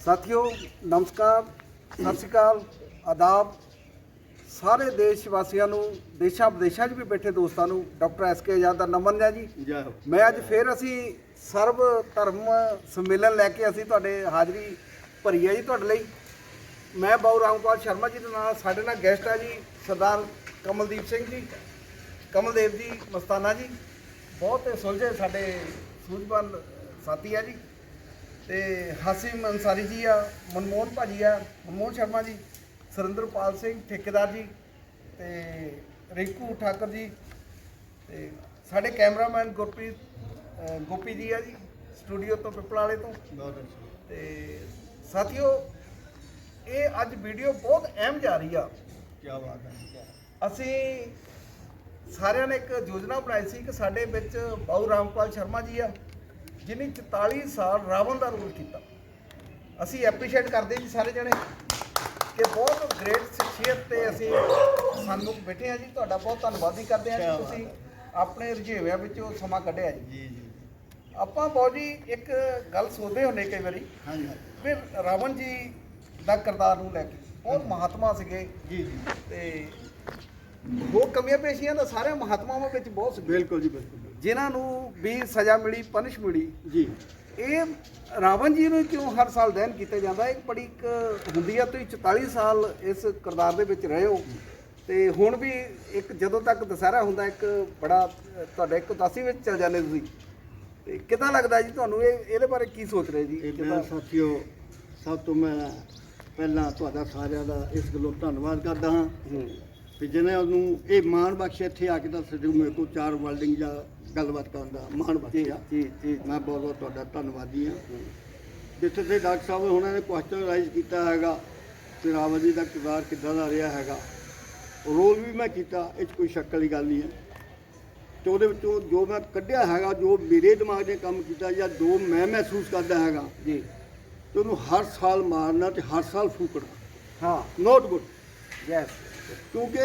ਸਾਥੀਓ ਨਮਸਕਾਰ, ਸਤਿ ਸ਼੍ਰੀ ਅਕਾਲ, ਆਦਾਬ। ਸਾਰੇ ਦੇਸ਼ ਵਾਸੀਆਂ ਨੂੰ, ਦੇਸ਼ਾਂ ਵਿਦੇਸ਼ਾਂ 'ਚ ਵੀ ਬੈਠੇ ਦੋਸਤਾਂ ਨੂੰ ਡਾਕਟਰ ਐਸ.ਕੇ. ਆਜ਼ਾਦ ਦਾ ਨਮਨ ਹੈ ਜੀ। ਮੈਂ ਅੱਜ ਫਿਰ ਅਸੀਂ ਸਰਬ ਧਰਮ ਸੰਮੇਲਨ ਲੈ ਕੇ ਅਸੀਂ ਤੁਹਾਡੇ ਹਾਜ਼ਰੀ ਭਰੀ ਹੈ ਜੀ ਤੁਹਾਡੇ ਲਈ। ਮੈਂ ਬਾਊ ਰਾਮਪਾਲ ਸ਼ਰਮਾ ਜੀ ਦੇ ਨਾਲ, ਸਾਡੇ ਨਾਲ ਗੈਸਟ ਹੈ ਜੀ ਸਰਦਾਰ ਕਮਲਦੀਪ ਸਿੰਘ ਜੀ, ਕਮਲਦੇਵ ਜੀ ਮਸਤਾਨਾ ਜੀ, ਬਹੁਤ ਸੁਲਝੇ ਸਾਡੇ ਸੂਝਵਾਨ ਸਾਥੀ ਹੈ ਜੀ। ਤੇ ਹਾਸਿਮ ਅੰਸਾਰੀ ਜੀ ਆ, ਮਨਮੋਹਨ ਭਾਜੀ ਆ, ਮਨਮੋਹਨ ਸ਼ਰਮਾ ਜੀ, ਸੁਰਿੰਦਰਪਾਲ ਸਿੰਘ ਠੇਕੇਦਾਰ ਜੀ, ਤੇ ਰਿੰਕੂ ਠਾਕਰ ਜੀ, ਤੇ ਸਾਡੇ ਕੈਮਰਾਮੈਨ ਗੋਪੀ ਜੀ ਆ ਜੀ, ਸਟੂਡੀਓ ਤੋਂ ਪਿੱਪਲ ਵਾਲੇ ਤੋਂ। ਤੇ ਸਾਥੀਓ, ਇਹ ਅੱਜ ਵੀਡੀਓ ਬਹੁਤ ਅਹਿਮ ਜਾ ਰਹੀ ਆ। ਕੀ ਬਾਤ ਹੈ। ਅਸੀਂ ਸਾਰਿਆਂ ਨੇ ਇੱਕ ਯੋਜਨਾ ਬਣਾਈ ਸੀ ਕਿ ਸਾਡੇ ਵਿੱਚ ਬਾਊ ਰਾਮਪਾਲ ਸ਼ਰਮਾ ਜੀ ਆ, ਜਿਹਨੇ 44 ਸਾਲ ਰਾਵਣ ਦਾ ਰੋਲ ਕੀਤਾ। ਅਸੀਂ ਐਪਰੀਸ਼ੀਏਟ ਕਰਦੇ ਜੀ ਸਾਰੇ ਜਣੇ ਕਿ ਬਹੁਤ ਗ੍ਰੇਟ ਸ਼ਖਸੀਅਤ ਤੇ ਅਸੀਂ ਸਾਨੂੰ ਬੈਠੇ ਆ ਜੀ। ਤੁਹਾਡਾ ਬਹੁਤ ਧੰਨਵਾਦੀ ਕਰਦੇ ਆ ਜੀ, ਤੁਸੀਂ ਆਪਣੇ ਰੁਝੇਵਿਆਂ ਵਿੱਚੋਂ ਸਮਾਂ ਕੱਢਿਆ ਜੀ। ਜੀ ਜੀ ਆਪਾਂ ਬਹੁਤ ਜੀ ਇੱਕ ਗੱਲ ਸੋਚਦੇ ਹੁੰਦੇ ਕਈ ਵਾਰੀ ਹਾਂਜੀ ਵੀ ਰਾਵਣ ਜੀ ਦਾ ਕਿਰਦਾਰ ਨੂੰ ਲੈ ਕੇ ਬਹੁਤ ਮਹਾਤਮਾ ਸੀਗੇ ਜੀ ਜੀ ਤੇ ਉਹ ਕਮੀਆਂ ਪੇਸ਼ੀਆਂ ਦਾ ਸਾਰੇ ਮਹਾਤਮਾਵਾਂ ਵਿੱਚ ਬਹੁਤ ਸੀ, ਬਿਲਕੁਲ ਜੀ ਬਿਲਕੁਲ ਜਿਨ੍ਹਾਂ ਨੂੰ ਵੀ ਸਜ਼ਾ ਮਿਲੀ, ਪਨਿਸ਼ ਮਿਲੀ। ਜੀ। ਇਹ ਰਾਵਣ ਜੀ ਨੂੰ ਕਿਉਂ ਹਰ ਸਾਲ ਦਹਨ ਕੀਤਾ ਜਾਂਦਾ? ਇੱਕ ਬੜੀ ਇੱਕ ਹੁੰਦੀ ਆ, ਤੁਸੀਂ 44 ਸਾਲ ਇਸ ਕਿਰਦਾਰ ਦੇ ਵਿੱਚ ਰਹੇ ਹੋ ਤੇ ਹੁਣ ਵੀ ਇੱਕ ਜਦੋਂ ਤੱਕ ਦੁਸਹਿਰਾ ਹੁੰਦਾ ਇੱਕ ਬੜਾ ਤੁਹਾਡਾ ਇੱਕ ਉਦਾਸੀ ਵਿੱਚ ਚਲ ਜਾਂਦੇ ਤੁਸੀਂ। ਤੇ ਕਿੱਦਾਂ ਲੱਗਦਾ ਜੀ ਤੁਹਾਨੂੰ? ਇਹਦੇ ਬਾਰੇ ਕੀ ਸੋਚ ਰਹੇ ਜੀ? ਮੈਂ ਸਾਥੀਓ, ਸਭ ਤੋਂ ਮੈਂ ਪਹਿਲਾਂ ਤੁਹਾਡਾ ਸਾਰਿਆਂ ਦਾ ਇਸ ਗੱਲੋਂ ਧੰਨਵਾਦ ਕਰਦਾ ਹਾਂ ਕਿ ਜਿਹਨੇ ਉਹਨੂੰ ਇਹ ਮਾਣ ਬਖਸ਼ਿਆ ਇੱਥੇ ਆ ਕੇ ਤਾਂ ਸਾਡੇ ਮੇਰੇ ਕੋਲ 4 ਵਰਲਡਿੰਗ ਜਾਂ ਗੱਲਬਾਤ ਕਰਨ ਦਾ ਮਾਣ ਬਖਸ਼ਿਆ। ਜੀ ਜੀ, ਮੈਂ ਬਹੁਤ ਬਹੁਤ ਤੁਹਾਡਾ ਧੰਨਵਾਦੀ ਹਾਂ। ਜਿੱਥੇ ਤੇ ਡਾਕਟਰ ਸਾਹਿਬ ਉਹਨਾਂ ਨੇ ਕੁਐਸਚਨ ਰਾਈਜ਼ ਕੀਤਾ ਹੈਗਾ ਕਿ ਰਾਵਣ ਜੀ ਦਾ ਕਿਰਦਾਰ ਕਿੱਦਾਂ ਦਾ ਰਿਹਾ ਹੈਗਾ, ਰੋਲ ਵੀ ਮੈਂ ਕੀਤਾ, ਇਹ 'ਚ ਕੋਈ ਸ਼ੱਕ ਵਾਲੀ ਗੱਲ ਨਹੀਂ ਹੈ। ਅਤੇ ਉਹਦੇ ਵਿੱਚੋਂ ਜੋ ਮੈਂ ਕੱਢਿਆ ਹੈਗਾ, ਜੋ ਮੇਰੇ ਦਿਮਾਗ ਨੇ ਕੰਮ ਕੀਤਾ ਜਾਂ ਜੋ ਮੈਂ ਮਹਿਸੂਸ ਕਰਦਾ ਹੈਗਾ ਜੀ, ਤੇ ਉਹਨੂੰ ਹਰ ਸਾਲ ਮਾਰਨਾ ਤੇ ਹਰ ਸਾਲ ਫੂਕਣਾ, ਹਾਂ, ਨੋਟ ਗੁੱਡ। ਯੈਸ, ਕਿਉਂਕਿ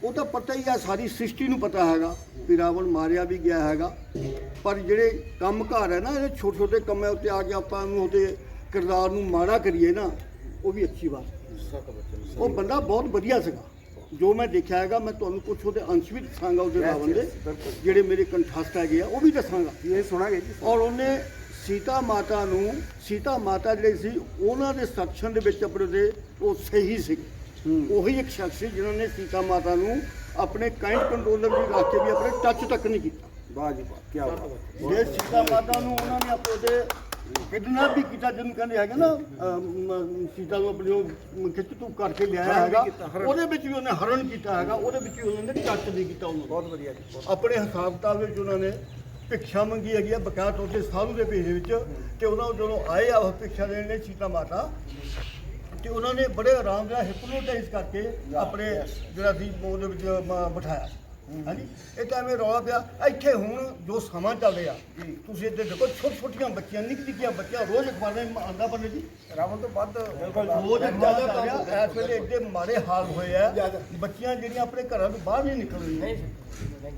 ਉਹ ਤਾਂ ਪਤਾ ਹੀ ਆ, ਸਾਰੀ ਸ੍ਰਿਸ਼ਟੀ ਨੂੰ ਪਤਾ ਹੈਗਾ ਵੀ ਰਾਵਣ ਮਾਰਿਆ ਵੀ ਗਿਆ ਹੈਗਾ, ਪਰ ਜਿਹੜੇ ਕੰਮ ਘਰ ਹੈ ਨਾ, ਇਹ ਛੋਟੇ ਛੋਟੇ ਕੰਮਾਂ ਉੱਤੇ ਆ ਕੇ ਆਪਾਂ ਨੂੰ ਉਹਦੇ ਕਿਰਦਾਰ ਨੂੰ ਮਾੜਾ ਕਰੀਏ ਨਾ, ਉਹ ਵੀ ਅੱਛੀ ਬਾਤ। ਉਹ ਬੰਦਾ ਬਹੁਤ ਵਧੀਆ ਸੀਗਾ ਜੋ ਮੈਂ ਦੇਖਿਆ ਹੈਗਾ। ਮੈਂ ਤੁਹਾਨੂੰ ਕੁਛ ਉਹਦੇ ਅੰਸ਼ ਵੀ ਦੱਸਾਂਗਾ, ਉਹਦੇ ਰਾਵਣ ਦੇ ਜਿਹੜੇ ਮੇਰੇ ਕੰਠਸਥ ਹੈਗੇ ਆ ਉਹ ਵੀ ਦੱਸਾਂਗਾ, ਇਹ ਸੁਣਾਂਗੇ ਜੀ। ਔਰ ਉਹਨੇ ਸੀਤਾ ਮਾਤਾ ਨੂੰ, ਸੀਤਾ ਮਾਤਾ ਜਿਹੜੇ ਸੀ ਉਹਨਾਂ ਦੇ ਸਖਸ਼ਨ ਦੇ ਵਿੱਚ ਆਪਣੇ ਦੇ ਉਹ ਸਹੀ ਸੀ। ਉਹੀ ਇੱਕ ਸ਼ਖਸ ਸੀ ਜਿਨ੍ਹਾਂ ਨੇ ਸੀਤਾ ਮਾਤਾ ਨੂੰ ਆਪਣੇ ਕਾਈਂਡ ਕੰਟਰੋਲਰ ਵਿੱਚ ਰੱਖ ਕੇ ਵੀ ਆਪਣੇ ਟੱਚ ਤੱਕ ਨਹੀਂ ਕੀਤਾ। ਵਾਹ ਜੀ ਵਾਹ, ਕੀ ਬਾਤ। ਜੇ ਸੀਤਾ ਮਾਤਾ ਨੂੰ ਉਹਨਾਂ ਨੇ ਆਪਣੇ ਉਹਦੇ ਕਿਡਨੈਪ ਵੀ ਕੀਤਾ, ਜਿਹਨੂੰ ਕਹਿੰਦੇ ਹੈਗੇ ਨਾ ਸੀਤਾ ਨੂੰ ਆਪਣੀ ਉਹ ਖਿੱਚ ਤੂ ਕਰਕੇ ਲਿਆਇਆ ਹੈਗਾ, ਉਹਦੇ ਵਿੱਚ ਵੀ ਉਹਨੇ ਹਰਨ ਕੀਤਾ ਹੈਗਾ, ਉਹਦੇ ਵਿੱਚ ਵੀ ਉਹਨਾਂ ਨੇ ਟੱਚ ਨਹੀਂ ਕੀਤਾ ਉਹਨੂੰ। ਬਹੁਤ ਵਧੀਆ ਜੀ। ਆਪਣੇ ਹਿਸਾਬ ਕਿਤਾਬ ਵਿੱਚ ਉਹਨਾਂ ਨੇ ਭਿਕਸ਼ਾ ਮੰਗੀ ਹੈਗੀ ਆ ਬਕਾਇਦਾ ਤੌਰ 'ਤੇ ਸਾਧੂ ਦੇ ਭੇਜ ਵਿੱਚ, ਤੇ ਉਹਨਾਂ ਜਦੋਂ ਆਏ ਆ ਉਹ ਭਿਕਸ਼ਾ ਦੇਣ ਲਈ ਸੀਤਾ ਮਾਤਾ, ਤੇ ਉਹਨਾਂ ਨੇ ਬੜੇ ਆਰਾਮ ਨਾਲ ਹਿਪਨੋਟਾਈਜ਼ ਕਰਕੇ ਆਪਣੇ ਜਿਹੜਾ ਸੀ ਉਹਦੇ ਵਿੱਚ ਬਿਠਾਇਆ। ਹਾਂਜੀ, ਇਹ ਤਾਂ ਐਵੇਂ ਰੌਲਾ ਪਿਆ। ਇੱਥੇ ਹੁਣ ਜੋ ਸਮਾਂ ਚੱਲ ਰਿਹਾ ਜੀ, ਤੁਸੀਂ ਇੱਥੇ ਦੇਖੋ ਛੋਟੀਆਂ ਬੱਚੀਆਂ, ਨਿੱਕੀਆਂ ਬੱਚੀਆਂ ਰੋਜ਼ ਅਖਬਾਰਾਂ ਆਉਂਦਾ ਬੰਦੇ ਜੀ, ਰਾਵਣ ਤੋਂ ਵੱਧ ਰੋਜ਼ ਅਖਬਾਰਾਂ ਚੱਲ ਰਿਹਾ। ਇਸ ਵੇਲੇ ਐਡੇ ਮਾੜੇ ਹਾਲ ਹੋਏ ਆ, ਬੱਚੀਆਂ ਜਿਹੜੀਆਂ ਆਪਣੇ ਘਰਾਂ ਤੋਂ ਬਾਹਰ ਨਹੀਂ ਨਿਕਲ ਰਹੀਆਂ।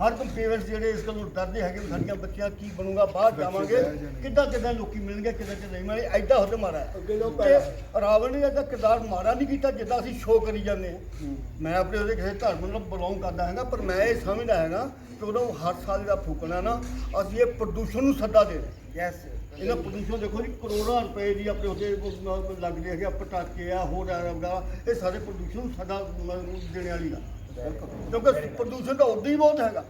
ਹਰ ਕੋਈ ਪੇਰੈਂਟਸ ਜਿਹੜੇ ਇਸ ਗੱਲੋਂ ਡਰਦੇ ਹੈਗੇ ਸਾਡੀਆਂ ਬੱਚੀਆਂ ਕੀ ਬਣੂਗਾ, ਬਾਹਰ ਜਾਵਾਂਗੇ ਕਿੱਦਾਂ ਲੋਕੀ ਮਿਲਣਗੇ, ਕਿੱਦਾਂ ਨਹੀਂ ਮਿਲਣਗੇ। ਐਡਾ ਹੁੱਦ ਮਾਰਾ ਹੈ। ਰਾਵਣ ਨੇ ਇਹਦਾ ਕਿਰਦਾਰ ਮਾਰਾ ਨਹੀਂ ਕੀਤਾ ਜਿੱਦਾਂ ਅਸੀਂ ਸ਼ੋਅ ਕਰੀ ਜਾਂਦੇ ਹਾਂ। ਮੈਂ ਆਪਣੇ ਉਹਦੇ ਕਿਸੇ ਧਰਮ ਨੂੰ ਬਿਲੋਂਗ ਕਰਦਾ ਹੈਗਾ, ਪਰ ਮੈਂ ਇਹ ਸਮਝਦਾ ਹੈਗਾ ਕਿ ਉਹਨੂੰ ਹਰ ਸਾਲ ਦਾ ਫੂਕਣਾ ਨਾ, ਅਸੀਂ ਇਹ ਪ੍ਰਦੂਸ਼ਣ ਨੂੰ ਸੱਦਾ ਦੇ ਰਹੇ। ਯੈਸ, ਇਹਦਾ ਪ੍ਰਦੂਸ਼ਣ ਦੇਖੋ ਜੀ, ਕਰੋੜਾਂ ਰੁਪਏ ਦੀ ਆਪਣੇ ਉਹਦੇ ਲੱਗਦੇ ਹੈਗੇ, ਪਟਾਕੇ ਆ ਹੋਰ ਆ, ਇਹ ਸਾਰੇ ਪ੍ਰਦੂਸ਼ਣ ਨੂੰ ਸੱਦਾ ਦੇਣ ਵਾਲੀ ਆ। ਕਿਉਂਕਿ ਪ੍ਰਦੂਸ਼ਣ ਤਾਂ ਉਦਾਂ ਹੀ ਬਹੁਤ ਹੈਗਾ।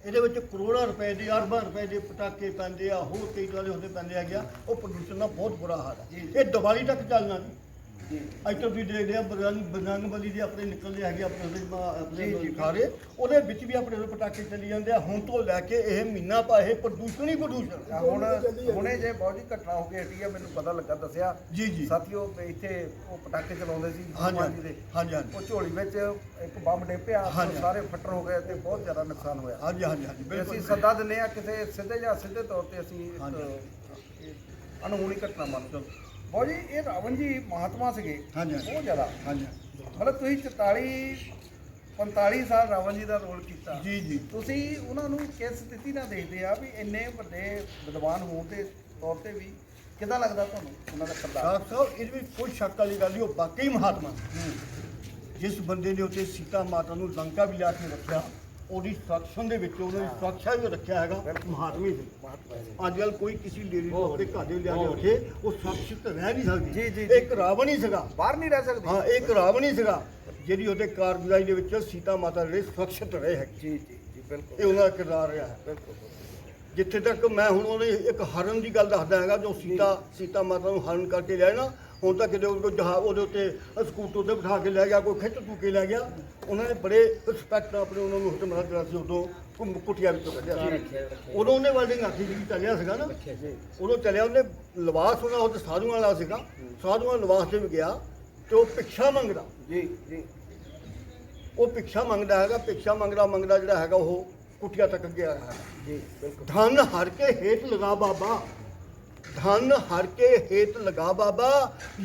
ਇਹਦੇ ਵਿੱਚ ਕਰੋੜਾਂ ਰੁਪਏ ਦੀ, ਅਰਬਾਂ ਰੁਪਏ ਦੇ ਪਟਾਕੇ ਪੈਂਦੇ ਆ, ਹੋਰ ਕਈ ਵਾਲੇ ਹੁੰਦੇ ਪੈਂਦੇ ਹੈਗੇ ਆ। ਉਹ ਪ੍ਰਦੂਸ਼ਣ ਦਾ ਬਹੁਤ ਬੁਰਾ ਹਾਲ ਹੈ। ਇਹ ਦੀਵਾਲੀ ਤੱਕ ਚੱਲਣਾ ਜੀ। ਅੱਜ ਤੋਂ ਤੁਸੀਂ ਦੇਖਦੇ ਆ ਬਜਰੰਗ ਬਲੀ ਦੇ ਆਪਣੇ ਨਿਕਲਦੇ ਹੈਗੇ ਆਪਣੇ ਖਾਰੇ, ਉਹਦੇ ਵਿੱਚ ਵੀ ਆਪਣੇ ਪਟਾਕੇ ਚੱਲੀ ਜਾਂਦੇ ਆ। ਹੁਣ ਤੋਂ ਲੈ ਕੇ ਇਹ ਮਹੀਨਾ ਪਾ ਇਹ ਪ੍ਰਦੂਸ਼ਣ ਹੀ ਪ੍ਰਦੂਸ਼ਣ। ਹੁਣੇ ਜੇ ਬਹੁਤ ਹੀ ਘਟਨਾ ਹੋ ਕੇ ਹਟੀ ਆ, ਮੈਨੂੰ ਪਤਾ ਲੱਗਾ, ਦੱਸਿਆ ਜੀ ਜੀ ਸਾਥੀਓ, ਇੱਥੇ ਉਹ ਪਟਾਕੇ ਚਲਾਉਂਦੇ ਸੀ ਹਾਂਜੀ ਜੀ ਦੇ, ਹਾਂਜੀ ਉਹ ਝੋਲੀ ਵਿੱਚ ਇੱਕ ਬੰਬ ਡੇਪਿਆ, ਸਾਰੇ ਫੱਟਰ ਹੋ ਗਏ ਤੇ ਬਹੁਤ ਜ਼ਿਆਦਾ ਨੁਕਸਾਨ ਹੋਇਆ। ਹਾਂਜੀ ਹਾਂਜੀ ਹਾਂਜੀ ਅਸੀਂ ਸੱਦਾ ਦਿੰਦੇ ਆ ਕਿਸੇ ਸਿੱਧੇ ਜਾਂ ਸਿੱਧੇ ਤੌਰ ਤੇ ਅਸੀਂ ਅਣਹੋਣੀ ਘਟਨਾ ਮੰਨਦੇ। ਬਹੁਤ ਜੀ, ਇਹ ਰਾਵਣ ਜੀ ਮਹਾਤਮਾ ਸੀਗੇ ਬਹੁਤ ਜ਼ਿਆਦਾ। ਹਾਂਜੀ, ਮਤਲਬ ਤੁਸੀਂ 45 ਸਾਲ ਰਾਵਣ ਜੀ ਦਾ ਰੋਲ ਕੀਤਾ ਜੀ ਜੀ। ਤੁਸੀਂ ਉਹਨਾਂ ਨੂੰ ਕਿਸ ਸਥਿਤੀ ਨਾਲ ਦੇਖਦੇ ਆ ਵੀ ਇੰਨੇ ਵੱਡੇ ਵਿਦਵਾਨ ਹੋਣ ਦੇ ਤੌਰ ਤੇ ਵੀ ਕਿੱਦਾਂ ਲੱਗਦਾ ਤੁਹਾਨੂੰ ਉਹਨਾਂ ਦਾ ਕਿਰਦਾਰ? ਡਾਕਟਰ ਸਾਹਿਬ ਇਹਦੇ ਵਿੱਚ ਕੋਈ ਸ਼ੱਕ ਵਾਲੀ ਗੱਲ ਨਹੀਂ, ਉਹ ਵਾਕਈ ਮਹਾਤਮਾ ਜਿਸ ਬੰਦੇ ਨੇ ਉੱਤੇ ਸੀਤਾ ਮਾਤਾ ਨੂੰ ਲੰਕਾ ਵੀ ਲਿਆ ਕੇ ਰੱਖਿਆ, ਉਹਦੀ ਸੁਰੱਖਿਆ ਦੇ ਵਿੱਚ ਉਹਨਾਂ ਦੀ ਸੁਰੱਖਿਆ ਵੀ ਰੱਖਿਆ ਹੈਗਾ ਮਹਾਤਮੇ ਸੀ। ਅੱਜ ਕੱਲ੍ਹ ਕੋਈ ਕਿਸੇ ਲੇਡੀ ਨੂੰ ਆਪਣੇ ਘਰ ਦੇ ਲਿਆ ਕੇ ਰੱਖੇ, ਉਹ ਸੁਰੱਖਿਅਤ ਰਹਿ ਨਹੀਂ ਸਕਦੀ। ਜੀ, ਜੀ, ਇੱਕ ਰਾਵਣ ਹੀ ਸੀਗਾ, ਬਾਹਰ ਨਹੀਂ ਰਹਿ ਸਕਦੀ। ਹਾਂ ਇੱਕ ਰਾਵਣ ਹੀ ਸੀਗਾ ਜਿਹੜੀ ਉਹਦੇ ਕਾਰਗੁਜ਼ਾਰੀ ਦੇ ਵਿੱਚ ਸੀਤਾ ਮਾਤਾ ਦੇ ਸੁਰੱਖਿਅਤ ਰਹੇ ਹੈ। ਜੀ ਜੀ ਜੀ ਬਿਲਕੁਲ ਇਹ ਉਹਨਾਂ ਦਾ ਕਿਰਦਾਰ ਰਿਹਾ ਹੈ। ਬਿਲਕੁਲ ਜਿੱਥੇ ਤੱਕ ਮੈਂ ਹੁਣ ਉਹਦੇ ਇੱਕ ਹਰਨ ਦੀ ਗੱਲ ਦੱਸਦਾ ਹੈਗਾ, ਜੋ ਸੀਤਾ ਮਾਤਾ ਨੂੰ ਹਰਨ ਕਰਕੇ ਲਿਆਏ ਨਾ, ਹੁਣ ਤੱਕ ਕਿਤੇ ਉਹਦੇ ਉਹਦੇ ਉੱਤੇ ਸਕੂਟਰ ਤੇ ਬਿਠਾ ਕੇ ਲੈ ਗਿਆ, ਕੋਈ ਖਿੱਚ ਤੂ ਕੇ ਲੈ ਗਿਆ। ਉਹਨਾਂ ਨੇ ਬੜੇ ਰਿਸਪੈਕਟ ਆਪਣੇ ਉਹਨਾਂ ਨੂੰ ਹੁਕਮ ਦਿੱਤਾ ਸੀ। ਉਦੋਂ ਕੁੱਟਿਆ ਵਿੱਚੋਂ ਕੱਢਿਆ ਸੀ। ਉਦੋਂ ਉਹਨੇ ਵਾਲੀ ਆਖੀ ਜੀ ਚੱਲਿਆ ਸੀਗਾ ਨਾ, ਉਦੋਂ ਚੱਲਿਆ ਉਹਨੇ ਲਿਬਾਸ ਉਹਨਾਂ ਉਹ ਸਾਧੂਆਂ ਵਾਲਾ ਸੀਗਾ, ਸਾਧੂਆਂ ਲਿਬਾਸ ਤੇ ਵੀ ਗਿਆ ਤੇ ਉਹ ਭਿਕਸ਼ਾ ਮੰਗਦਾ। ਜੀ ਜੀ ਉਹ ਭਿਕਸ਼ਾ ਮੰਗਦਾ ਹੈਗਾ, ਭਿਕਸ਼ਾ ਮੰਗਦਾ ਜਿਹੜਾ ਹੈਗਾ ਉਹ ਕੁੱਟਿਆ ਤੱਕ ਗਿਆ ਹੈ। ਜੀ ਬਿਲਕੁਲ ਧਨ ਹਰ ਕੇ ਹੇਤ ਲਗਾ ਬਾਬਾ, धन हर के हेत लगा बाबा,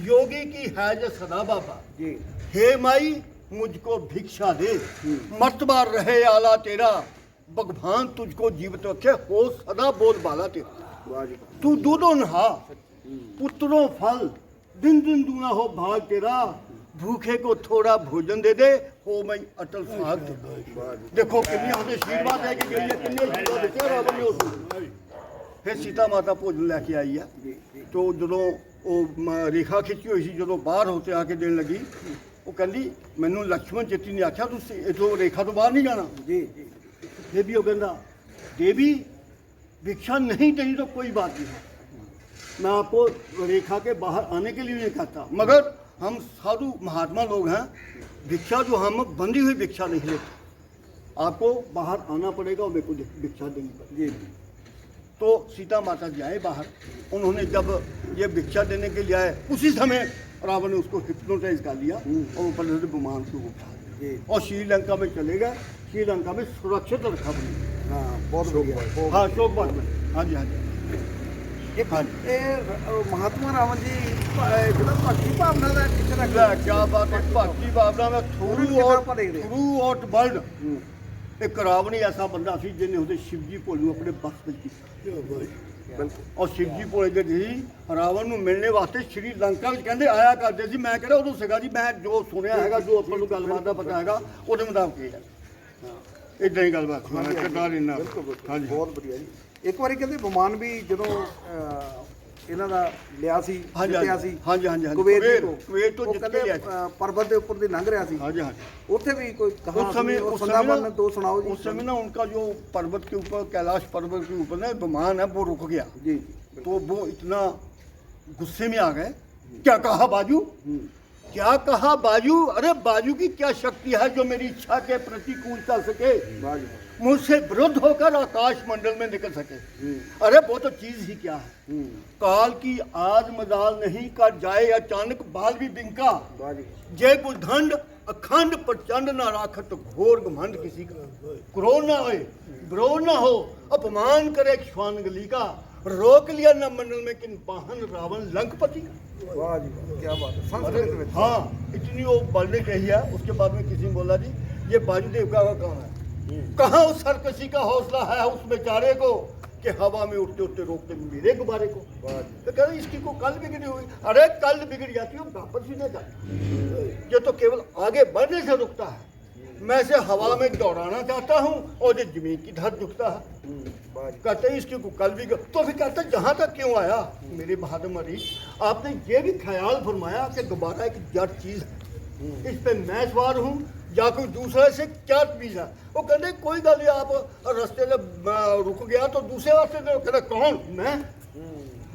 योगी की है जो सदा बाबा। जी हे माई मुझको भिक्षा दे, मर्तबा रहे आला तेरा, भगवान तुझको जीवित रखे, हो सदा बोल बाला तेरा। वाह जी तू दूधो नहा पुत्रों फल, दिन दिन दूना हो भाग तेरा, भूखे को थोड़ा भोजन दे दे, हो मैं अटल सुहाग तेरा। देखो कितनी हमने आशीर्वाद है कि गई है, कितने आशीर्वाद देते रावण ने उसको। ਫਿਰ ਸੀਤਾ ਮਾਤਾ ਭੋਜਨ ਲੈ ਕੇ ਆਈ ਆ, ਤੋ ਜਦੋਂ ਉਹ ਰੇਖਾ ਖਿੱਚੀ ਹੋਈ ਸੀ, ਜਦੋਂ ਬਾਹਰ ਹੋ ਕੇ ਆ ਕੇ ਦੇਣ ਲੱਗੀ, ਉਹ ਕਹਿੰਦੀ ਮੈਨੂੰ ਲక్ష్మణ ਚੇਤੀ ਨੇ ਆਖਿਆ ਤੁਸੀਂ ਇਥੋਂ ਰੇਖਾ ਤੋਂ ਬਾਹਰ ਨਹੀਂ ਜਾਣਾ। जी जी देवी वो कहना देवी भिक्षा नहीं देनी तो कोई बात नहीं है, मैं आपको रेखा के बाहर आने के लिए नहीं कहता, मगर हम साधु महात्मा लोग हैं, भिक्षा जो हम बंधी हुई भिक्षा नहीं लेते, आपको बाहर आना पड़ेगा और मेरे को भिक्षा देनी पड़ेगी। जी तो सीता माता जी आए बाहर, उन्होंने जब ये भिक्षा देने के लिए आए, उसी समय रावण ने उसको हिप्नोटाइज कर लिया और ऊपर से गुमान को उठा जी और श्रीलंका में चले गए। श्रीलंका में सुरक्षित रखा बनी। हाँ बहुत बढ़िया। हाँ शोक बात में, हाँ जी हाँ जी। एक महात्मा रावण जी ਜਿਹੜਾ ਭਗਤੀ ਭਾਵਨਾ ਦਾ ਕਿੱਥੇ ਰੱਖ ਲੈ क्या बात है, भक्ति भावना में पूरी थ्रू किताब आउट पढ़ेंगे। थ्रू आउट वर्ल्ड एक रावण ही ऐसा बंदा सी जिन्हें ਉਹਦੇ शिवजी ਭੋਲੇ ਨੂੰ ਆਪਣੇ ਬਸ ਵਿੱਚ ਕੀਤਾ। ਔਰ शिवजी ਭੋਲੇ ਦੇ ਜੀ ਰਾਵਣ ਨੂੰ ਮਿਲਣੇ ਵਾਸਤੇ ਸ਼੍ਰੀ ਲੰਕਾ ਵਿੱਚ ਕਹਿੰਦੇ ਆਇਆ ਕਰਦੇ ਸੀ। ਮੈਂ ਕਹਿੰਦਾ ਉਦੋਂ ਸੀਗਾ ਜੀ, ਮੈਂ ਜੋ ਸੁਣਿਆ ਹੈਗਾ, ਜੋ ਆਪਾਂ ਨੂੰ ਗੱਲਬਾਤ ਦਾ ਪਤਾ ਹੈਗਾ, ਉਹਦੇ ਮੁਤਾਬਕ ਇਹ ਹੈ। ਇਦਾਂ ਹੀ ਗੱਲਬਾਤ ਮੈਂ ਕਿਰਦਾਰ ਇੰਨਾ। ਹਾਂਜੀ ਬਹੁਤ ਵਧੀਆ ਜੀ। ਇੱਕ ਵਾਰੀ ਕਹਿੰਦੇ ਵਿਮਾਨ ਵੀ ਜਦੋਂ ਇਹਨਾਂ ਦਾ ਲਿਆ ਸੀ, ਜਿੱਤਿਆ ਸੀ ਹਾਂਜੀ ਹਾਂਜੀ ਕੁਵੈਤ ਕੁਵੈਤ ਤੋਂ ਉਹ ਜਿੱਤ ਕੇ ਕਹਿੰਦੇ ਲਿਆ ਸੀ। पर्वत के ऊपर ਦੀ ਲੰਘ ਰਿਹਾ ਸੀ, ਹਾਂਜੀ ਹਾਂਜੀ। ਉੱਥੇ ਵੀ ਕੋਈ उस ਕਹਾਣੀ समय और उस समय संदावन ना दो सुनाओ जी। उस समय ना उनका जो पर्वत के ऊपर, कैलाश पर्वत के ऊपर ना विमान है, वो रुक गया। जी तो वो इतना गुस्से में आ गए, क्या कहा बाजू, क्या कहा बाजू, अरे बाजू की क्या शक्ति है जो मेरी इच्छा के प्रतिकूल चल सके, वाह जी मुझसे विरुद्ध होकर आकाश मंडल में निकल सके। अरे वो तो चीज ही क्या है, काल की आज मजाल नहीं कर जाए अचानक बाल भी बिंका, वाह जी जय बुधंड अखंड प्रचंड ना राखत घोर घमंड किसी का, क्रोध ना होए विरोध ना हो, अपमान करे श्वानगली का, रोक लिया न मंडल में किन वाहन रावण लंकपति का। वाह जी वाह, क्या बात है। संस्कृत में हाँ इतनी वो बोलने कही है। उसके बाद में किसी ने बोला जी ये बाजूदेव का कहाँ है, कहाँ उस सरकशी का हौसला है उस बेचारे को कि हवा में उठते उठते रोकते मेरे गुब्बारे को। तो कह रहे इसकी को कल बिगड़ी हुई, अरे कल बिगड़ जाती है वापस भी नहीं जाती, ये तो केवल आगे बढ़ने से रुकता है, मैं इसे हवा में दौड़ाना चाहता हूँ और ये जमीन की धर झुकता है। कहते हैं इसकी को कल भी तो फिर कहते जहाँ तक क्यों आया मेरे बहादुर मरीज, आपने ये भी ख्याल फरमाया कि गुब्बारा एक जड़ चीज है, इस पे मैं सवार हूँ या कोई दूसरे से क्या तमीज है। वो कहते कोई गल नहीं, आप रास्ते में रुक गया तो दूसरे रास्ते में कहते कौन मैं,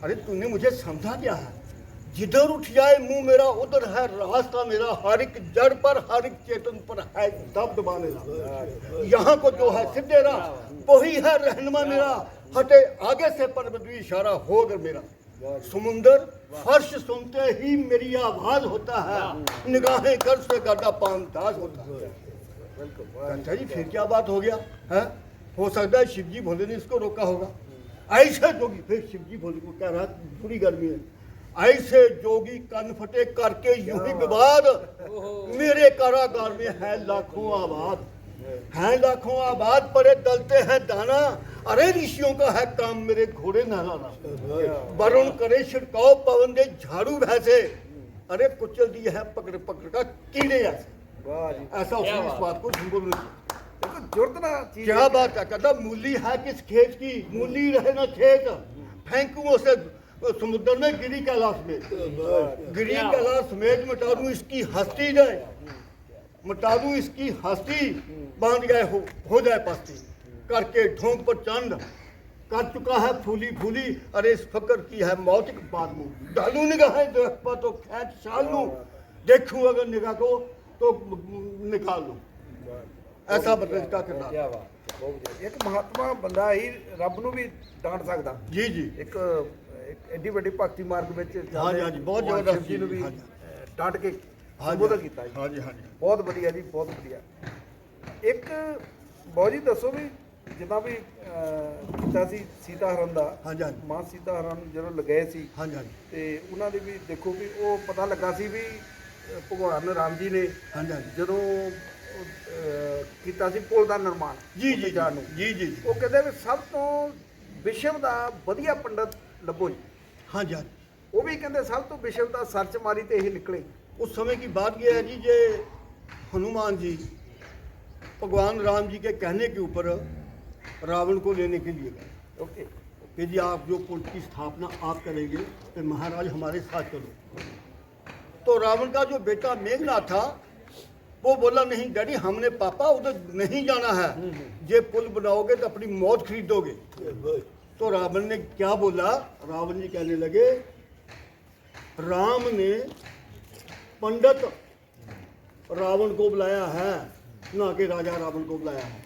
अरे तूने मुझे समझा क्या है, जिधर उठ जाए मुंह मेरा उधर है रास्ता मेरा, हर एक जड़ पर हर एक चेतन पर है दबदबा मेरा, यहाँ को जो है सीधे राह वही है रहनुमा मेरा, हटे आगे से पर भी इशारा होगा मेरा, समुंदर फर्श सुनते ही मेरी आवाज होता है, निगाहें कर से गाड़ा पानताज होता है। कहता जी फिर क्या बात हो गया है, हो सकता है शिवजी भोले ने इसको रोका होगा। ऐसे जोगी फिर शिवजी भोले को कह रहा पूरी गर्मी है, ऐसे जोगी कन फटे करके यूं ही विवाद, मेरे कारागार में है लाखों आबाद, हैं लाखों आबाद पड़े दलते हैं दाना, अरे ऋषियों का है काम मेरे घोड़े नहलाना। वरुण करे छिड़काव पवन दे झाड़ू भैंसे, अरे कुचल दिए है पकड़ पकड़ का कीड़े ऐसे। वाह जी, ऐसा उसने इस बात को झुंबुल देखो जुर्त ना चीज क्या बात है, कहता मूली है किस खेत की, मूली रहे ना खेत, फेंकूं उसे समुद्र में गिरी कैलाश में, गिरी कैलाश समेत मिटा दूं इसकी हस्ती जाए, मिटा दूं इसकी हस्ती, बांध गए हो जाए पस्ती, करके ढोंग पर चंद कर चुका है फूली फूली, अरे इस फकर की है मौत की बात मुंह, डालू निगाहें दरख्त पर तो खैच छाल लूं, देखूं अगर निगाह को तो निकाल लूं। ऐसा बदलता करना। क्या बात है, बहुत ਵਧੀਆ। ਇੱਕ ਮਹਾਤਮਾ ਬੰਦਾ ਹੀ ਰੱਬ ਨੂੰ ਵੀ ਡਾਂਟ ਸਕਦਾ। जी जी ਇੱਕ ਐਡੀ ਵੱਡੀ ਭਗਤੀ ਮਾਰਗ ਵਿੱਚ हाँ जी हाँ जी बहुत ਭਗਵਾਨ जबरदस्त शिव जी ਨੂੰ ਵੀ हाँ जी ਡਾਂਟ ਕੇ हाँ ਸੰਬੋਧਨ जी ਕੀਤਾ ਜੀ। हाँ जी हाँ जी ਬਹੁਤ ਵਧੀਆ ਜੀ, ਬਹੁਤ ਵਧੀਆ। ਇੱਕ ਬਹੁਤ ਜੀ ਦੱਸੋ ਵੀ ਜਿੱਦਾਂ ਵੀ ਕੀਤਾ ਸੀ ਸੀਤਾ ਹਰਨ ਦਾ, हाँ जी हाँ जी ਮਾਂ ਸੀਤਾ ਹਰਨ ਜਦੋਂ ਲਗਾਏ ਸੀ हाँ जी हाँ जी ਤੇ ਉਹਨਾਂ ਦੇ ਵੀ ਦੇਖੋ ਵੀ ਉਹ ਪਤਾ ਲੱਗਾ ਸੀ ਵੀ ਭਗਵਾਨ ਰਾਮ ਜੀ ਨੇ हाँ जी हाँ जी ਜਦੋਂ ਕੀਤਾ ਸੀ ਪੁਲ ਦਾ ਨਿਰਮਾਣ जी ਉੱਥੇ जी ਜਾਣ ਨੂੰ, जी जी ਉਹ ਕਹਿੰਦੇ ਵੀ ਸਭ ਤੋਂ ਵਿਸ਼ਵ ਦਾ ਵਧੀਆ ਪੰਡਤ ਲੱਭੋ ਜੀ। हाँ जी हाँ जी ਉਹ ਵੀ ਕਹਿੰਦੇ ਸਭ ਤੋਂ ਵਿਸ਼ਵ ਦਾ ਸਰਚ ਮਾਰੀ ਤੇ ਇਹ ਨਿਕਲੇ। उस समय की बात यह है जी जे हनुमान जी भगवान राम जी के कहने के ऊपर रावण को लेने के लिए गए ਓਕੇ कि जी आप जो पुल की स्थापना आप करेंगे तो महाराज हमारे साथ चलो। तो रावण का जो बेटा मेघनाथ था वो बोला नहीं डैडी हमने पापा उधर नहीं जाना है, ये पुल बनाओगे तो अपनी मौत खरीदोगे। तो रावण ने क्या बोला, रावण जी कहने लगे राम ने पंडित रावण को बुलाया है ना कि राजा रावण को बुलाया है,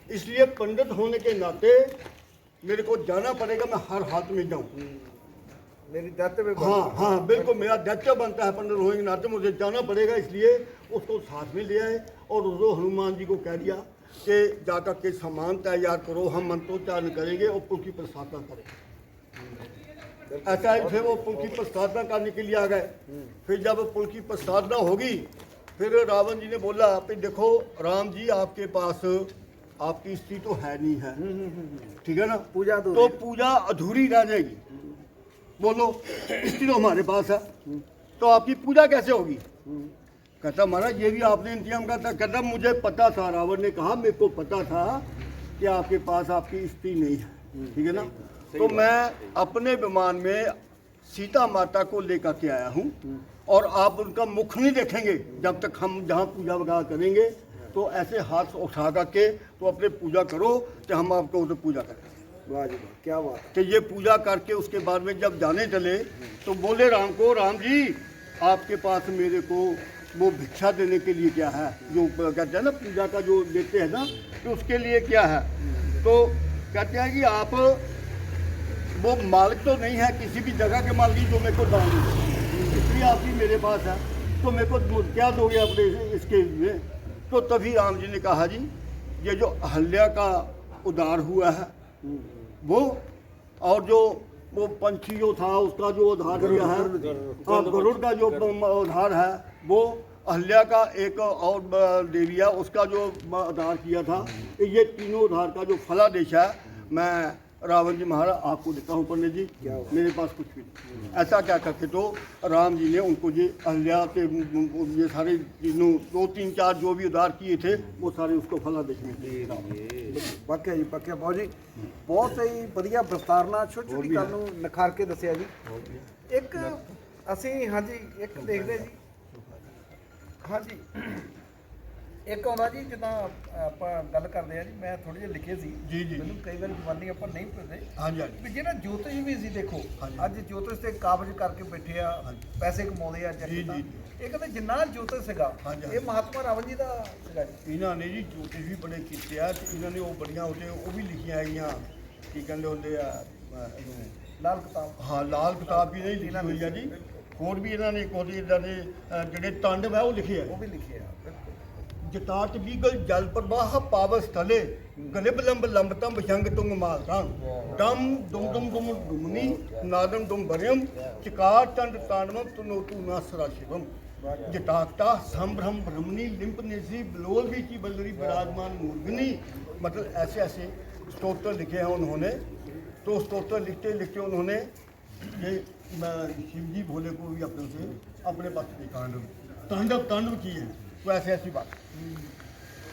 इसलिए पंडित होने के नाते मेरे को जाना पड़ेगा, मैं हर हाथ में जाऊं। ਮੇਰੀ ਦਾਤੇ में हाँ हाँ बिल्कुल मेरा दायित्व बनता है पंडित होने के नाते मुझे जाना पड़ेगा, इसलिए उसको साथ में ले आए और उसको हनुमान जी को कह दिया कि जाकर के सामान तैयार करो, हम मंत्रोच्चारण करेंगे और पुल की प्रस्थापना करेंगे। ऐसा है फिर वो पुल की प्रस्थापना करने के लिए आ गए। फिर जब पुल की प्रस्थापना होगी फिर रावण जी ने बोला कि देखो राम जी आपके पास आपकी स्त्री तो है नहीं है, ठीक है ना, पूजा अधूरी तो है। पूजा अधूरी रह जाएगी। बोलो स्त्री तो हमारे पास है तो आपकी पूजा कैसे होगी। कहता महाराज ये भी आपने इंतजाम करा था। कहता मुझे पता था, रावण ने कहा मेरे को पता था कि आपके पास आपकी स्त्री नहीं है, ठीक है ना, तो मैं अपने विमान में सीता माता को लेकर के आया हूँ और आप उनका मुख नहीं देखेंगे जब तक हम जहाँ पूजा वगैरह करेंगे, तो ऐसे हाथ उठा करके तो अपने पूजा करो तो हम आपको उधर पूजा करें। वाह जी वाह, क्या बात कि ये पूजा करके उसके बाद में जब जाने चले तो बोले राम को, राम जी आपके पास मेरे को वो भिक्षा देने के लिए क्या है, जो कहते हैं ना पूजा का जो देते हैं ना, तो उसके लिए क्या है। तो कहते हैं कि आप वो मालिक तो नहीं है किसी भी जगह के मालिक जो मेरे को दान दे, इसलिए आपकी मेरे पास है तो मेरे को क्या दोगे अपने इसके लिए। तो तभी राम जी ने कहा जी ये जो अहल्या का उद्धार हुआ है वो, और जो वो पंछी जो था उसका जो उद्धार किया है, हाँ गरुड़ का जो उद्धार है वो, अहल्या का एक और देवी है उसका जो उद्धार किया था, ये तीनों उद्धार का जो फलादेश है मैं रावण जी महाराज आपको देता हूँ पंडित जी, मेरे पास कुछ भी नहीं। ऐसा क्या करके तो राम जी ने उनको ये अहल्या के ये सारे तीनों 2 3 4 जो भी उद्धार किए थे वो सारे उसको फलादेश में दिए। ਵਾਕਿਆ ਜੀ ਵਾਕਿਆ ਬਹੁਤ ਜੀ, ਬਹੁਤ ਹੀ ਵਧੀਆ ਵਿਸਤਾਰ ਨਾਲ ਛੋਟੀ ਛੋਟੀ ਗੱਲ ਨੂੰ ਨਿਖਾਰ ਕੇ ਦੱਸਿਆ ਜੀ। ਇੱਕ ਅਸੀਂ ਹਾਂਜੀ ਇੱਕ ਦੇਖਦੇ ਜੀ, ਹਾਂਜੀ ਇੱਕ ਆਉਂਦਾ ਜੀ ਜਿੱਦਾਂ ਆਪਾਂ ਗੱਲ ਕਰਦੇ ਆ ਜੀ, ਮੈਂ ਥੋੜੇ ਜਿਹਾ ਲਿਖੇ ਸੀ ਜੀ ਜੀ ਮੈਨੂੰ ਕਈ ਵਾਰ ਜਵਾਨੀ ਆਪਾਂ ਨਹੀਂ ਭੁੱਲਦੇ ਹਾਂਜੀ ਹਾਂਜੀ ਵੀ ਜਿਹੜਾ ਜੋਤਿਸ਼ ਵੀ ਸੀ ਦੇਖੋ ਹਾਂਜੀ। ਅੱਜ ਜੋਤਿਸ਼ ਤੇ ਕਾਬਜ਼ ਕਰਕੇ ਬੈਠੇ ਆ, ਹਾਂਜੀ। ਪੈਸੇ ਕਮਾਉਂਦੇ ਆ ਜੀ, ਜੱਟ ਜੀ। ਇਹ ਕਹਿੰਦੇ ਜਿੰਨਾ ਜੋਤਿਸ਼ ਸੀਗਾ ਹਾਂਜੀ। ਇਹ ਮਹਾਤਮਾ ਰਾਵਣ ਜੀ ਦਾ ਸੀਗਾ ਜੀ। ਇਹਨਾਂ ਨੇ ਜੀ ਜੋਤਿਸ਼ ਵੀ ਬੜੇ ਕੀਤੇ ਆ ਤੇ ਇਹਨਾਂ ਨੇ ਉਹ ਬੜੀਆਂ ਉਹਦੇ ਉਹ ਵੀ ਲਿਖੀਆਂ ਹੈਗੀਆਂ ਕੀ ਕਹਿੰਦੇ ਹੁੰਦੇ ਆ ਇਹਨੂੰ, ਲਾਲ ਕਿਤਾਬ ਹਾਂ ਲਾਲ ਕਿਤਾਬ ਵੀ ਨਹੀਂ ਲਿਖੀ ਹੋਈ ਆ ਜੀ। ਹੋਰ ਵੀ ਇਹਨਾਂ ਨੇ ਕੋਈ ਇਹਨਾਂ ਦੇ ਜਿਹੜੇ ਤਾਂਡਵ ਹੈ ਉਹ ਲਿਖੇ ਉਹ ਆ। ਵੀ ਲਿਖੇ ਆ ਬਿਲਕੁਲ। ਜਟਾਟ ਬੀਗਲ ਜਲ ਪ੍ਰਵਾਹ ਪਾਵਸ ਤਲੇ ਗਲਿਬ ਲੰਬ ਲੰਬਤਮ ਭਜੰਗ ਤੁੰਗ ਮਾਲਤਾਂ ਦਮ ਦੁਮ ਦੁਮ ਦੁਮ ਦੁਮਨੀ ਨਾਦਮ ਦੁਮ ਭਰਿਮ ਚਿਕਾਰ ਚੰਡ ਤਾਂਡਵਮ ਤੁਨੋ ਤੂ ਨਾ ਸਰਾ ਸ਼ਿਵਮ। जटाकटा संभ्रम ब्रह्मणी लिंप नेसी बलोल भी की बल्लरी विराजमान मूर्धनी, मतलब ऐसे ऐसे स्तोत्र लिखे हैं उन्होंने। तो स्तोत्र लिखते लिखते उन्होंने ये शिव जी भोले को भी अपने से अपने पास तांडव तांडव किए हैं। तो ऐसी ऐसी बात।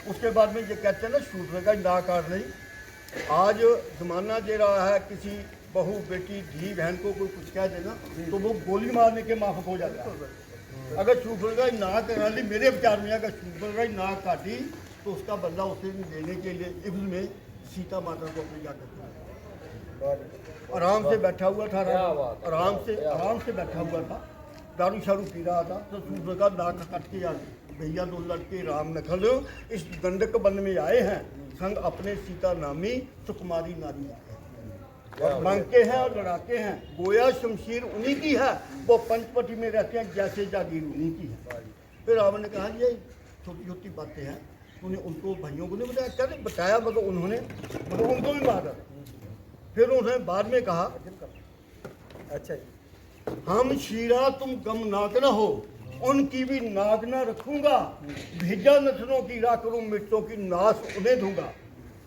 उसके बाद में ये कहते हैं ना शूद्र का नाकार नहीं। आज जमाना दे रहा है, किसी बहू बेटी धी बहन को कोई कुछ कह देना तो वो गोली मारने के माफक हो जाता है। अगर शूद्र का नाक करा ली, मेरे विचार में अगर शूद्र का नाक काटी तो उसका बदला उसे देने के लिए इब्न में सीता माता को अपने जाकर आराम से बैठा हुआ था, आराम से बैठा हुआ था, दारू शारू पी रहा था। तो शूद्र का नाक कट के आ भैया दो लड़के राम नखल इस गंडक वन में आए हैं, संग अपने सीता नामी सुकुमारी नारी मांगते हैं और लड़ाते हैं। गोया शमशीर उन्हीं की है, वो पंचवटी में रहते हैं, जैसे जागीर उन्हीं की है। फिर रावण ने कहा ये छोटी छोटी बातें हैं, उन्हें उनको भाइयों को नहीं बताया, क्या नहीं बताया, मगर उन्होंने उनको भी मारा। फिर उन्होंने बाद में कहा अच्छा हम शीरा तुम गम नाक न हो, उनकी भी नाक न रखूंगा, भेजा नथनों की राह करूं, मिर्चों की नाश उन्हें दूंगा।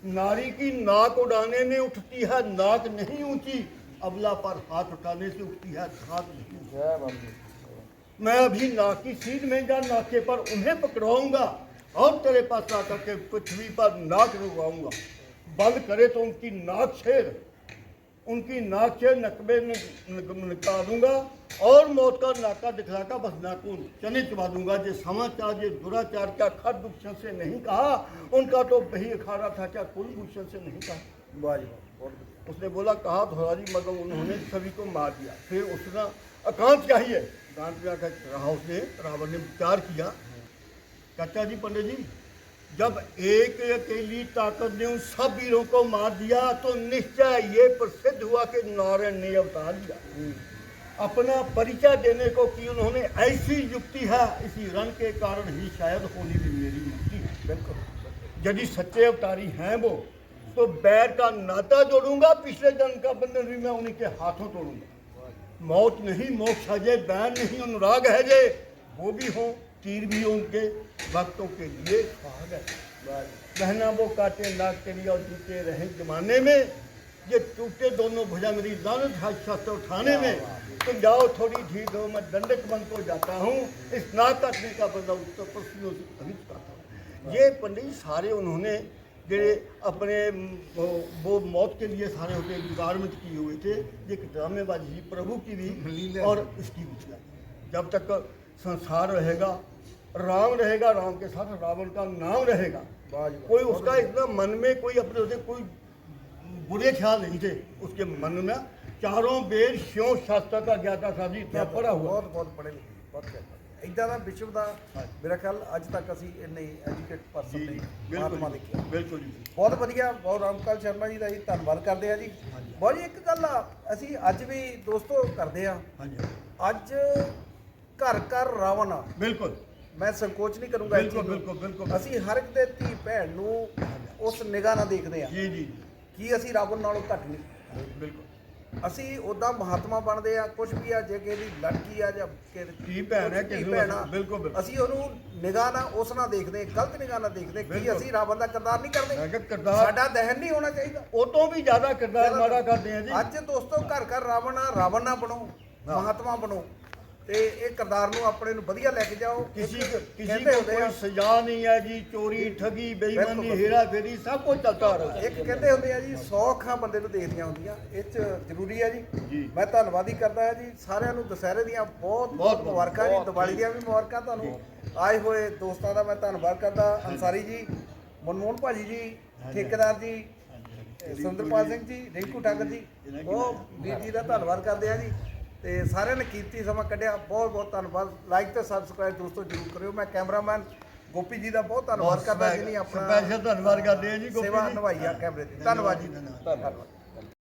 नारी की नाक उड़ाने में उठती है नाक नहीं ऊंची, अबला पर हाथ उठाने से उठती है हाथ नहीं। मैं अभी नाक की सीध में जा नाके पर उन्हें पकड़ाऊंगा और तेरे पास आकर के पृथ्वी पर नाक रुकवाऊंगा। बल करे तो उनकी नाक छेद, उनकी नाक से नकबे निकालूंगा और मौत का नाका दिखलाकर बस नाकून चने चबा दूंगा। जो समाचार ये दुराचार क्या खर दुष्ण से नहीं कहा, उनका तो वही अखाड़ा था, क्या कुलभूषण से नहीं कहा। उसने बोला कहा धोराजी, मगर उन्होंने सभी को मार दिया। फिर उसने एकांत चाहिए, एकांत में आकर रहा उसने, रावण ने विचार किया, चाचा जी पंडित जी, जब एक अकेली ताकत ने उन सब वीरों को मार दिया तो निश्चय ये प्रसिद्ध हुआ कि नारायण ने अवतार लिया। अपना परिचय देने को की उन्होंने ऐसी युक्ति है, इसी रण के कारण ही शायद होनी भी मेरी युक्ति। बिल्कुल यदि सच्चे अवतारी हैं वो, तो बैर का नाता जोड़ूंगा, पिछले जन्म का बंधन भी मैं उन्हीं के हाथों तोड़ूंगा। मौत नहीं मोक्ष है जे, बैन नहीं अनुराग है जे, वो भी हो तीर भी उनके भक्तों के लिए सुहाग है। कहना वो काटे नाक के लिए और जूते रहे जमाने में, ये टूटे दोनों भुजा मेरी लानत है शस्त्र उठाने में। तुम जाओ थोड़ी ढील दो, मैं दंडक बन को जाता हूँ, इस नाक काटने का बदला उत्तर पश्चिमों से कभी चुकाता हूँ। ये पंडित सारे उन्होंने जो अपने वो मौत के लिए सारे होते गारमेंट किए हुए थे, ये ड्रामेबाजी प्रभु की भी और इसकी भी। जब तक संसार रहेगा, राम रहेगा, राम के साथ रावण का नाम रहेगा, कोई उसका इतना मन में कोई अपने होते कोई बुरे ख्याल नहीं थे उसके मन में। चारों वेद शिव शास्त्र का ज्ञाता था जी, इतना पढ़ा हुआ, बहुत पढ़े लिखे, बहुत इदा का विश्व का मेरा ख्याल अज तक असी इन्ने एजुकेट पर्सन नहीं महात्मा देखिए। बिल्कुल जी, बहुत वधिया। बहुत रामकाल शर्मा जी का ही धन्यवाद करते हैं जी। बहुत जी एक गल असी अज भी दोस्तों करते हैं, अज घर घर रावण आ। बिल्कुल मैं संकोच नहीं करूँगा, बिल्कुल बिल्कुल बिल्कुल ਅਸੀਂ ਹਰ ਇੱਕ ਦੇ ਧੀ ਭੈਣ ਨੂੰ ਉਸ ਨਿਗਾਹ ਨਾਲ ਦੇਖਦੇ ਆ ਜੀ ਜੀ ਕਿ ਅਸੀਂ ਰੱਬ ਨਾਲੋਂ ਘੱਟ ਨਹੀਂ। ਬਿਲਕੁਲ ਅਸੀਂ ਉਹਦਾ ਮਹਾਤਮਾ ਬਣਦੇ ਆ, ਕੁਝ ਵੀ ਆ, ਜੇ ਕਿਸੇ ਦੀ ਲੜਕੀ ਆ ਜਾਂ ਧੀ ਭੈਣ ਹੈ, ਧੀ ਭੈਣ ਆ, ਬਿਲਕੁਲ ਅਸੀਂ ਉਹਨੂੰ ਨਿਗਾਹ ਨਾਲ ਉਸ ਨਾਲ ਦੇਖਦੇ, ਗਲਤ ਨਿਗਾਹ ਨਾਲ ਦੇਖਦੇ ਕਿ ਅਸੀਂ ਰਾਵਣ ਦਾ ਕਿਰਦਾਰ ਨਹੀਂ ਕਰਦੇ। ਸਾਡਾ ਦਹਨ ਨਹੀਂ ਹੋਣਾ ਚਾਹੀਦਾ, ਉਹ ਤੋਂ ਵੀ ਜ਼ਿਆਦਾ ਕਿਰਦਾਰ ਮਾੜਾ ਕਰਦੇ ਆ ਜੀ। ਅੱਜ ਦੋਸਤੋ ਘਰ ਘਰ ਰਾਵਣ ਆ, ਰਾਵਣ ਨਾ ਬਣੋ, ਮਹਾਤਮਾ ਬਣੋ ਤੇ ਇਹ ਕਿਰਦਾਰ ਨੂੰ ਆਪਣੇ ਨੂੰ ਵਧੀਆ ਲੈ ਕੇ ਜਾਓ। किसी को कोई सजा नहीं है जी, चोरी ठगी बेईमानी हेरा फेरी सब कुछ चलता रहा है। ਇੱਕ ਕਹਿੰਦੇ ਹੁੰਦੇ ਆ ਜੀ 100 ਅੱਖਾਂ ਬੰਦੇ ਨੂੰ ਦੇਖਦੀਆਂ ਹੁੰਦੀਆਂ, ਇਹ ਚ ਜ਼ਰੂਰੀ ਹੈ ਜੀ। ਮੈਂ ਧੰਨਵਾਦ ਹੀ ਕਰਦਾ ਹਾਂ ਜੀ ਸਾਰਿਆਂ ਨੂੰ, ਦੁਸਹਿਰੇ ਦੀਆਂ ਬਹੁਤ ਬਹੁਤ ਮੁਬਾਰਕਾਂ ਜੀ, ਦੀਵਾਲੀ ਦੀਆਂ ਵੀ ਮੁਬਾਰਕਾਂ ਤੁਹਾਨੂੰ। ਆਏ ਹੋਏ ਦੋਸਤਾਂ ਦਾ ਮੈਂ ਧੰਨਵਾਦ ਕਰਦਾ, ਅੰਸਾਰੀ ਜੀ, ਮਨਮੋਹਨ ਭਾਜੀ ਜੀ, ਠੇਕੇਦਾਰ ਜੀ, ਸੁੰਦਰਪਾਲ ਸਿੰਘ ਜੀ, ਰਿੰਕੂ ਠਾਕਰ ਜੀ, ਬਹੁਤ ਵੀਰ ਜੀ ਦਾ ਧੰਨਵਾਦ ਕਰਦੇ ਆ ਜੀ। ਤੇ ਸਾਰਿਆਂ ਨੇ ਕੀਮਤੀ ਸਮਾਂ ਕੱਢਿਆ, ਬਹੁਤ ਬਹੁਤ ਧੰਨਵਾਦ। ਲਾਈਕ ਤੇ ਸਬਸਕ੍ਰਾਈਬ ਦੋਸਤੋ ਜ਼ਰੂਰ ਕਰਿਓ। ਮੈਂ ਕੈਮਰਾਮੈਨ ਗੋਪੀ ਜੀ ਦਾ ਬਹੁਤ ਧੰਨਵਾਦ ਕਰਦਾ ਜਿਹਨੇ ਆਪਣਾ ਸਪੈਸ਼ਲ ਧੰਨਵਾਦ ਕਰਦੇ ਆ ਜੀ ਸੇਵਾ ਨਿਭਾਈ ਆ ਕੈਮਰੇ ਦੀ। ਧੰਨਵਾਦ ਜੀ, ਧੰਨਵਾਦ।